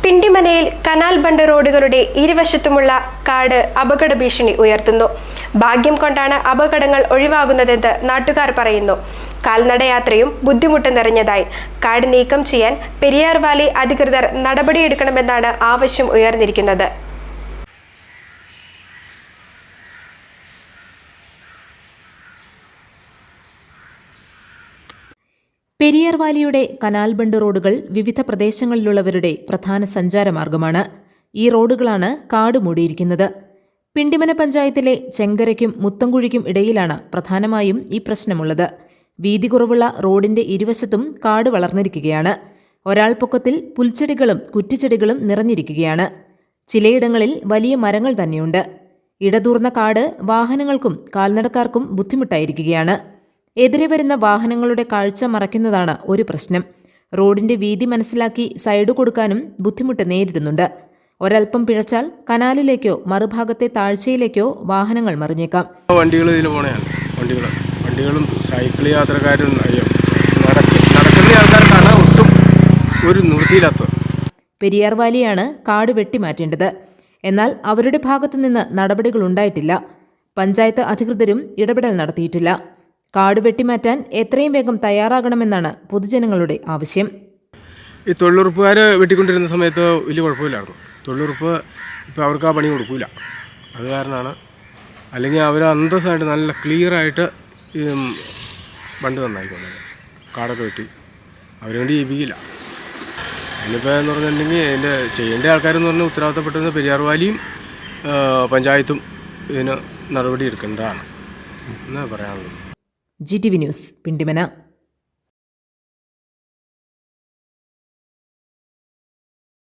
പിണ്ടിമനയിൽ canal bund റോഡുകളുടെ ഇരുവശത്തുമുള്ള കാട് അപകട ഭീഷണി ഉയർത്തുന്നു. ഭാഗ്യം കൊണ്ടാണ് അപകടങ്ങൾ ഒഴിവാകുന്നതെന്ന് നാട്ടുകാർ പറയുന്നു. കാൽനടയാത്രയും ബുദ്ധിമുട്ട് നിറഞ്ഞതായി. കാട് നീക്കം ചെയ്യാൻ പെരിയാർ വാലി അധികൃതർ നടപടിയെടുക്കണമെന്നാണ് ആവശ്യം ഉയർന്നിരിക്കുന്നത്. പെരിയാർ വാലിയുടെ കനാൽ ബണ്ട് റോഡുകൾ വിവിധ പ്രദേശങ്ങളിലുള്ളവരുടെ പ്രധാന സഞ്ചാരമാർഗമാണ്. ഈ റോഡുകളാണ് കാട് മൂടിയിരിക്കുന്നത്. പിണ്ടിമന പഞ്ചായത്തിലെ ചെങ്കരയ്ക്കും മുത്തംകുഴിക്കും ഇടയിലാണ് പ്രധാനമായും ഈ പ്രശ്നമുള്ളത്. വീതി കുറവുള്ള റോഡിന്റെ ഇരുവശത്തും കാട് വളർന്നിരിക്കുകയാണ്. ഒരാൾ പൊക്കത്തിൽ പുൽച്ചെടികളും കുറ്റിച്ചെടികളും നിറഞ്ഞിരിക്കുകയാണ്. ചിലയിടങ്ങളിൽ വലിയ മരങ്ങൾ തന്നെയുണ്ട്. ഇടതൂർന്ന കാട് വാഹനങ്ങൾക്കും കാൽനടക്കാർക്കും ബുദ്ധിമുട്ടായിരിക്കുകയാണ്. എതിരെ വരുന്ന വാഹനങ്ങളുടെ കാഴ്ച മറയ്ക്കുന്നതാണ് ഒരു പ്രശ്നം. റോഡിന്റെ വീതി മനസ്സിലാക്കി സൈഡ് കൊടുക്കാനും ബുദ്ധിമുട്ട് നേരിടുന്നുണ്ട്. ഒരൽപ്പം പിഴച്ചാൽ കനാലിലേക്കോ മറുഭാഗത്തെ താഴ്ചയിലേക്കോ വാഹനങ്ങൾ മറിഞ്ഞേക്കാം. വണ്ടികൾ ഇതിൽ പോണയാണ്. വണ്ടികളും സൈക്കിൾ യാത്രക്കാരും നടക്കുന്ന ആൾക്കാർക്കാണ് ഒട്ടും ഒരു നിവൃത്തിയില്ലാത്തത്. പെരിയാർ വാലിയാണ് കാട് വെട്ടിമാറ്റേണ്ടത്. എന്നാൽ അവരുടെ ഭാഗത്തുനിന്ന് നടപടികളുണ്ടായിട്ടില്ല. പഞ്ചായത്ത് അധികൃതരും ഇടപെടൽ നടത്തിയിട്ടില്ല. കാട് വെട്ടിമാറ്റാൻ എത്രയും വേഗം തയ്യാറാകണമെന്നാണ് പൊതുജനങ്ങളുടെ ആവശ്യം. ഈ തൊഴിലുറപ്പുകാർ വെട്ടിക്കൊണ്ടിരുന്ന സമയത്ത് വലിയ കുഴപ്പമില്ലായിരുന്നു. തൊഴിലുറപ്പ് ഇപ്പോൾ അവർക്ക് ആ പണി കൊടുക്കില്ല. അത് കാരണമാണ്. അല്ലെങ്കിൽ അവർ അന്തസ്സായിട്ട് നല്ല ക്ലിയറായിട്ട് ബണ്ട് നന്നായിക്കൊണ്ടത് കാടൊക്കെ വെട്ടി അവരുകൊണ്ട് ജീവിക്കില്ല. അതിനിപ്പോൾ എന്ന് പറഞ്ഞിട്ടുണ്ടെങ്കിൽ അതിൻ്റെ ചെയ്യേണ്ട ആൾക്കാരെന്ന് പറഞ്ഞാൽ ഉത്തരവാദിത്തപ്പെട്ടത് പെരിയാർ വാലിയും പഞ്ചായത്തും ഇതിന് നടപടി എടുക്കേണ്ടതാണ് എന്ന് പറയാനുള്ളത്. GTV news, Pindimana.